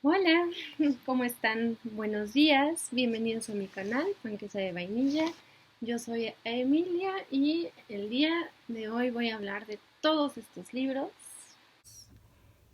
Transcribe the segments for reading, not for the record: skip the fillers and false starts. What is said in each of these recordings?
Hola, ¿cómo están? Buenos días, bienvenidos a mi canal, Panquesa de Vainilla. Yo soy Emilia y el día de hoy voy a hablar de todos estos libros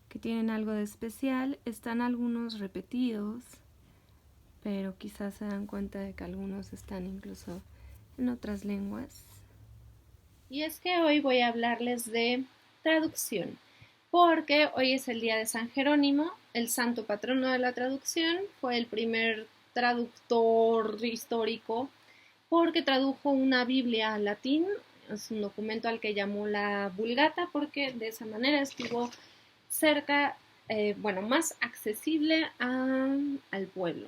que tienen algo de especial. Están algunos repetidos, pero quizás se dan cuenta de que algunos están incluso en otras lenguas. Y es que hoy voy a hablarles de traducción, porque hoy es el día de San Jerónimo, el santo patrono de la traducción. Fue el primer traductor histórico porque tradujo una Biblia al latín. Es un documento al que llamó la Vulgata, porque de esa manera estuvo cerca, más accesible al pueblo.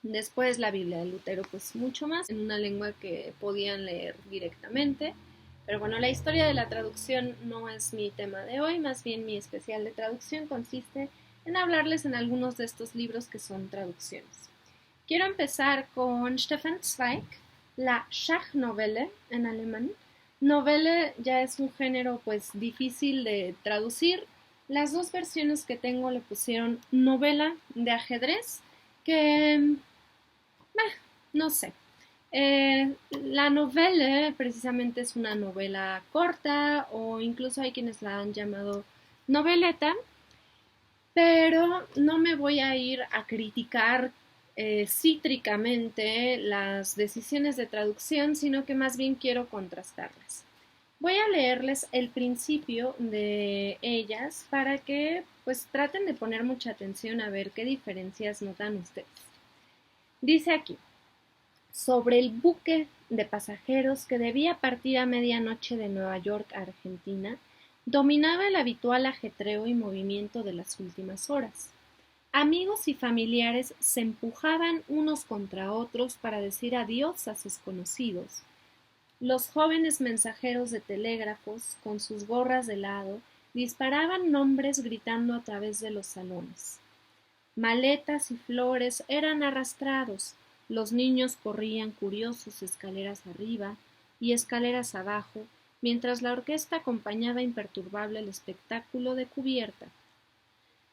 Después la Biblia de Lutero, pues mucho más, en una lengua que podían leer directamente. Pero bueno, la historia de la traducción no es mi tema de hoy, más bien mi especial de traducción consiste en hablarles en algunos de estos libros que son traducciones. Quiero empezar con Stefan Zweig, la Schachnovelle en alemán. Novelle ya es un género pues difícil de traducir. Las dos versiones que tengo le pusieron novela de ajedrez, que no sé. La novela precisamente es una novela corta o incluso hay quienes la han llamado noveleta, pero no me voy a ir a criticar cítricamente las decisiones de traducción, sino que más bien quiero contrastarlas. Voy a leerles el principio de ellas para que pues traten de poner mucha atención a ver qué diferencias notan ustedes. Dice aquí: sobre el buque de pasajeros que debía partir a medianoche de Nueva York a Argentina, dominaba el habitual ajetreo y movimiento de las últimas horas. Amigos y familiares se empujaban unos contra otros para decir adiós a sus conocidos. Los jóvenes mensajeros de telégrafos, con sus gorras de lado, disparaban nombres gritando a través de los salones. Maletas y flores eran arrastrados, los niños corrían curiosos escaleras arriba y escaleras abajo, mientras la orquesta acompañaba imperturbable el espectáculo de cubierta.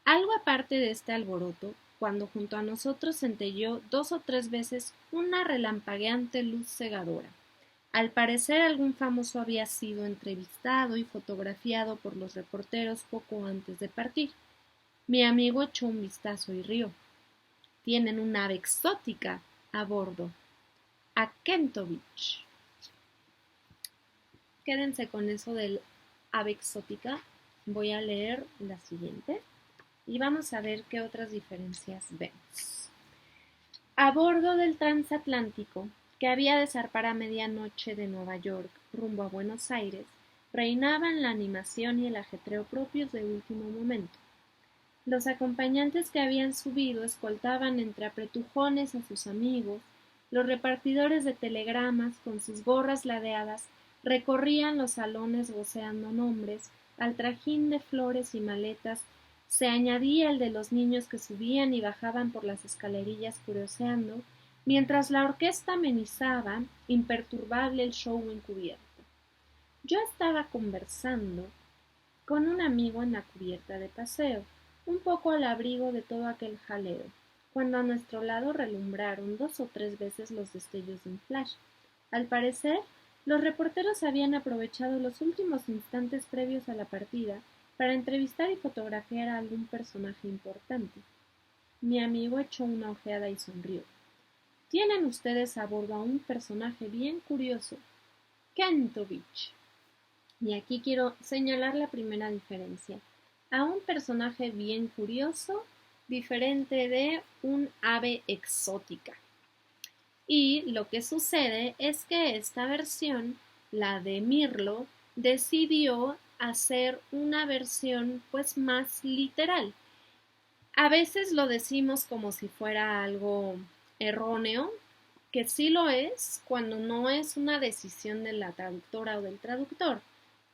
Algo aparte de este alboroto, cuando junto a nosotros centelleó 2 o 3 veces una relampagueante luz cegadora. Al parecer algún famoso había sido entrevistado y fotografiado por los reporteros poco antes de partir. Mi amigo echó un vistazo y rió. Tienen un ave exótica a bordo. A Kentovich. Quédense con eso del ave exótica. Voy a leer la siguiente y vamos a ver qué otras diferencias vemos. A bordo del transatlántico, que había de zarpar a medianoche de Nueva York rumbo a Buenos Aires, reinaban la animación y el ajetreo propios de último momento. Los acompañantes que habían subido escoltaban entre apretujones a sus amigos, los repartidores de telegramas, con sus gorras ladeadas, recorrían los salones voceando nombres, al trajín de flores y maletas se añadía el de los niños que subían y bajaban por las escalerillas curioseando, mientras la orquesta amenizaba, imperturbable, el show encubierto. Yo estaba conversando con un amigo en la cubierta de paseo, un poco al abrigo de todo aquel jaleo, cuando a nuestro lado relumbraron 2 o 3 veces los destellos de un flash. Al parecer, los reporteros habían aprovechado los últimos instantes previos a la partida para entrevistar y fotografiar a algún personaje importante. Mi amigo echó una ojeada y sonrió. Tienen ustedes a bordo a un personaje bien curioso, Kentovich. Y aquí quiero señalar la primera diferencia. A un personaje bien curioso, diferente de un ave exótica. Y lo que sucede es que esta versión, la de Mirlo, decidió hacer una versión pues más literal. A veces lo decimos como si fuera algo erróneo, que sí lo es cuando no es una decisión de la traductora o del traductor.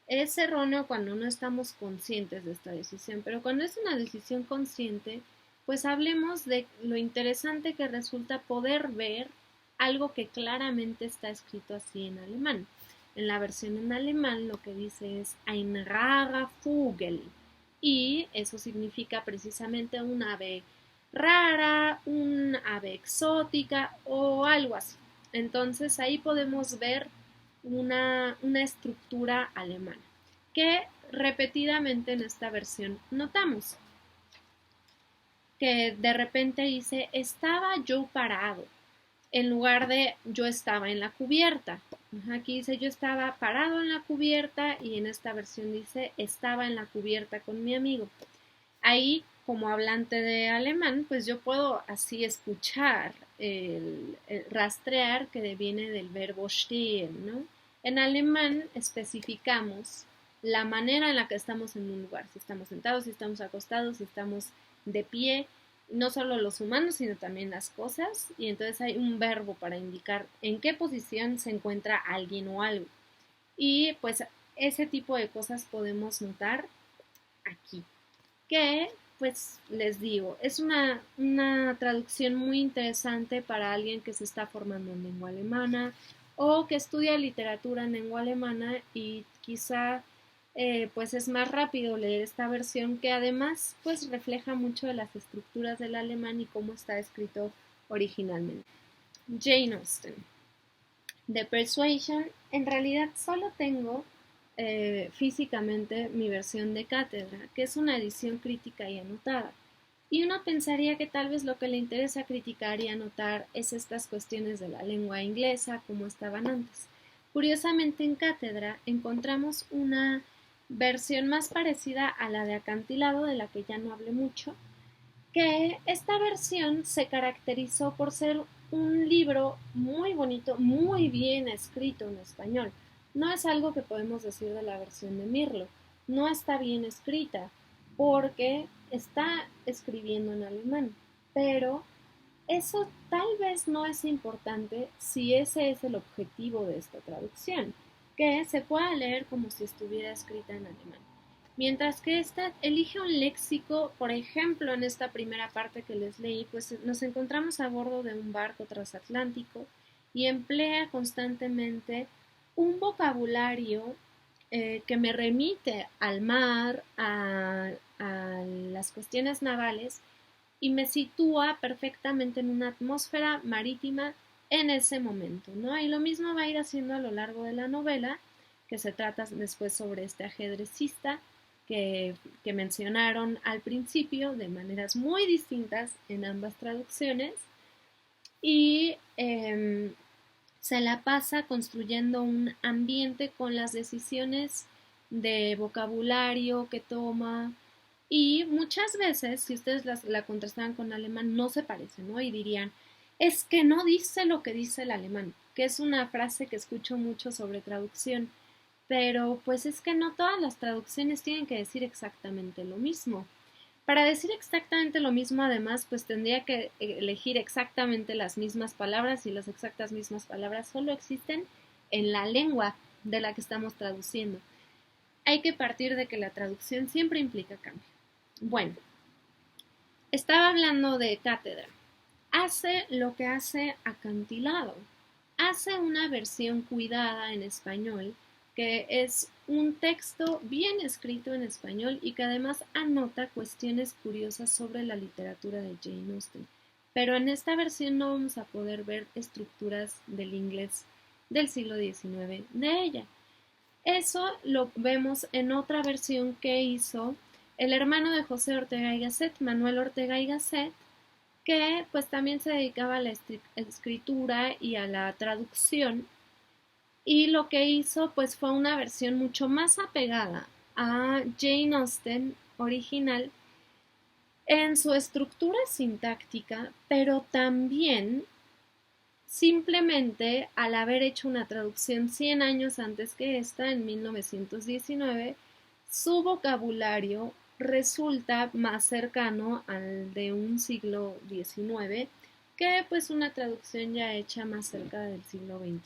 Es erróneo cuando no estamos conscientes de esta decisión, pero cuando es una decisión consciente, pues hablemos de lo interesante que resulta poder ver algo que claramente está escrito así en alemán. En la versión en alemán lo que dice es ein rarer Vogel, y eso significa precisamente un ave rara, un ave exótica o algo así. Entonces ahí podemos ver una estructura alemana que repetidamente en esta versión notamos que de repente dice estaba yo parado en lugar de yo estaba en la cubierta. Aquí dice yo estaba parado en la cubierta y en esta versión dice estaba en la cubierta con mi amigo. Ahí, como hablante de alemán, pues yo puedo así escuchar, el rastrear que viene del verbo stehen, ¿no? En alemán especificamos la manera en la que estamos en un lugar, si estamos sentados, si estamos acostados, si estamos de pie, no solo los humanos, sino también las cosas, y entonces hay un verbo para indicar en qué posición se encuentra alguien o algo. Y pues ese tipo de cosas podemos notar aquí, que pues les digo, es una traducción muy interesante para alguien que se está formando en lengua alemana o que estudia literatura en lengua alemana y quizá pues es más rápido leer esta versión que además pues refleja mucho de las estructuras del alemán y cómo está escrito originalmente. Jane Austen. The Persuasion, en realidad solo tengo físicamente mi versión de cátedra, que es una edición crítica y anotada. Y uno pensaría que tal vez lo que le interesa criticar y anotar es estas cuestiones de la lengua inglesa como estaban antes. Curiosamente en cátedra encontramos una versión más parecida a la de acantilado, de la que ya no hablé mucho, que esta versión se caracterizó por ser un libro muy bonito, muy bien escrito en español. No es algo que podemos decir de la versión de Mirlo. No está bien escrita porque está escribiendo en alemán. Pero eso tal vez no es importante si ese es el objetivo de esta traducción, que se pueda leer como si estuviera escrita en alemán. Mientras que esta elige un léxico, por ejemplo, en esta primera parte que les leí, pues nos encontramos a bordo de un barco transatlántico y emplea constantemente un vocabulario que me remite al mar, a las cuestiones navales y me sitúa perfectamente en una atmósfera marítima en ese momento, ¿no? Y lo mismo va a ir haciendo a lo largo de la novela, que se trata después sobre este ajedrecista que mencionaron al principio de maneras muy distintas en ambas traducciones y se la pasa construyendo un ambiente con las decisiones de vocabulario que toma y muchas veces, si ustedes la contrastaban con alemán, no se parece, ¿no? Y dirían, es que no dice lo que dice el alemán, que es una frase que escucho mucho sobre traducción, pero pues es que no todas las traducciones tienen que decir exactamente lo mismo. Para decir exactamente lo mismo, además, pues tendría que elegir exactamente las mismas palabras y las exactas mismas palabras solo existen en la lengua de la que estamos traduciendo. Hay que partir de que la traducción siempre implica cambio. Bueno, estaba hablando de cátedra. Hace lo que hace acantilado. Hace una versión cuidada en español, que es un texto bien escrito en español y que además anota cuestiones curiosas sobre la literatura de Jane Austen. Pero en esta versión no vamos a poder ver estructuras del inglés del siglo XIX de ella. Eso lo vemos en otra versión que hizo el hermano de José Ortega y Gasset, Manuel Ortega y Gasset, que pues también se dedicaba a la escritura y a la traducción y lo que hizo pues fue una versión mucho más apegada a Jane Austen original en su estructura sintáctica, pero también simplemente al haber hecho una traducción 100 años antes que esta, en 1919, su vocabulario resulta más cercano al de un siglo XIX que pues una traducción ya hecha más cerca del siglo XXI,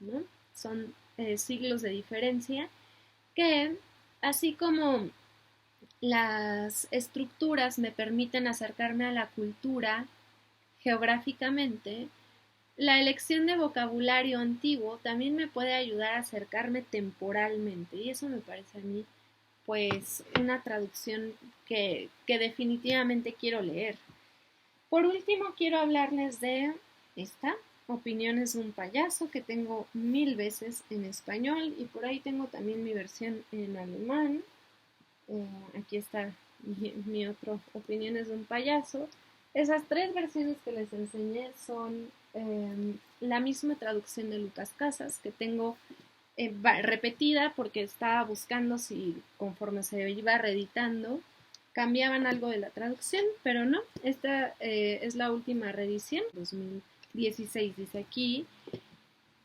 ¿no? Son siglos de diferencia que, así como las estructuras me permiten acercarme a la cultura geográficamente, la elección de vocabulario antiguo también me puede ayudar a acercarme temporalmente y eso me parece a mí pues una traducción que definitivamente quiero leer. Por último, quiero hablarles de esta, Opiniones de un payaso, que tengo 1000 veces en español y por ahí tengo también mi versión en alemán. Aquí está mi otro, Opiniones de un payaso. Esas 3 versiones que les enseñé son la misma traducción de Lucas Casas, que tengo repetida porque estaba buscando si conforme se iba reeditando cambiaban algo de la traducción, pero no, esta es la última reedición, 2016 dice aquí,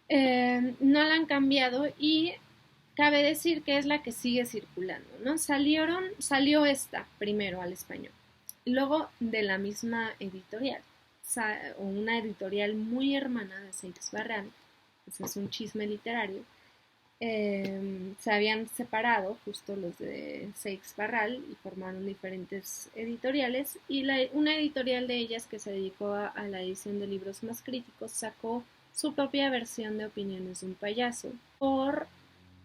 no la han cambiado y cabe decir que es la que sigue circulando, ¿no? Salió esta primero al español, luego de la misma editorial, o una editorial muy hermana de Seix Barral, ese es un chisme literario, se habían separado justo los de Seix Barral y formaron diferentes editoriales y una editorial de ellas que se dedicó a la edición de libros más críticos sacó su propia versión de Opiniones de un payaso por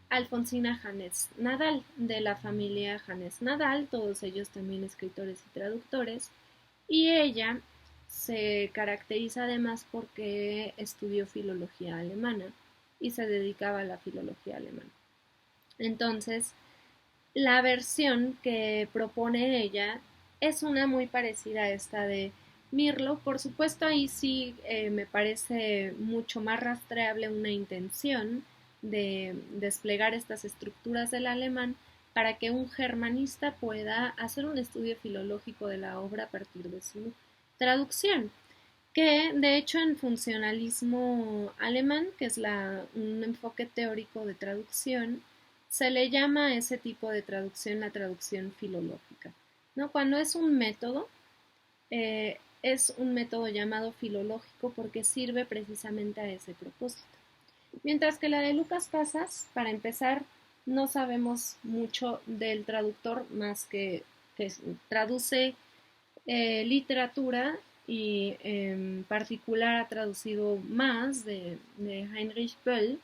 Alfonsina Janés Nadal, de la familia Janés Nadal, todos ellos también escritores y traductores, y ella se caracteriza además porque estudió filología alemana y se dedicaba a la filología alemana. Entonces, la versión que propone ella es una muy parecida a esta de Mirlo. Por supuesto, ahí sí me parece mucho más rastreable una intención de desplegar estas estructuras del alemán para que un germanista pueda hacer un estudio filológico de la obra a partir de su traducción, que de hecho en funcionalismo alemán, que es un enfoque teórico de traducción, se le llama a ese tipo de traducción la traducción filológica, ¿no? Cuando es un método llamado filológico porque sirve precisamente a ese propósito. Mientras que la de Lucas Casas, para empezar, no sabemos mucho del traductor más que traduce literatura y en particular ha traducido más de Heinrich Böll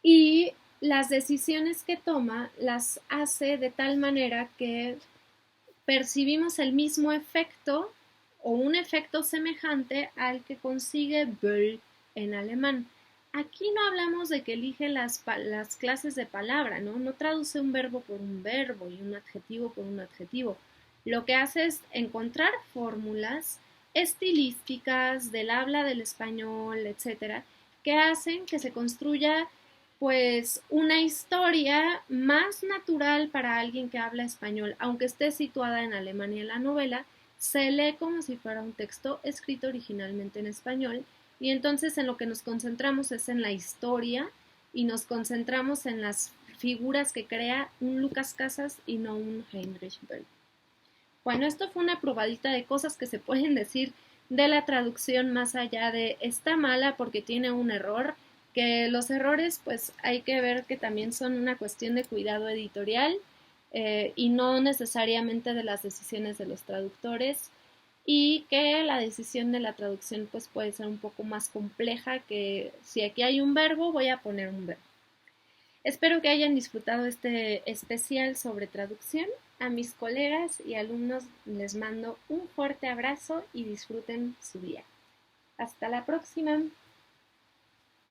y las decisiones que toma las hace de tal manera que percibimos el mismo efecto o un efecto semejante al que consigue Böll en alemán. Aquí no hablamos de que elige las clases de palabra, ¿no? No traduce un verbo por un verbo y un adjetivo por un adjetivo. Lo que hace es encontrar fórmulas estilísticas del habla del español, etcétera, que hacen que se construya pues una historia más natural para alguien que habla español, aunque esté situada en Alemania la novela, se lee como si fuera un texto escrito originalmente en español y entonces en lo que nos concentramos es en la historia y nos concentramos en las figuras que crea un Lucas Casas y no un Heinrich Böll. Bueno, esto fue una probadita de cosas que se pueden decir de la traducción más allá de está mala porque tiene un error, que los errores pues hay que ver que también son una cuestión de cuidado editorial y no necesariamente de las decisiones de los traductores y que la decisión de la traducción pues puede ser un poco más compleja que si aquí hay un verbo voy a poner un verbo. Espero que hayan disfrutado este especial sobre traducción. A mis colegas y alumnos les mando un fuerte abrazo y disfruten su día. Hasta la próxima.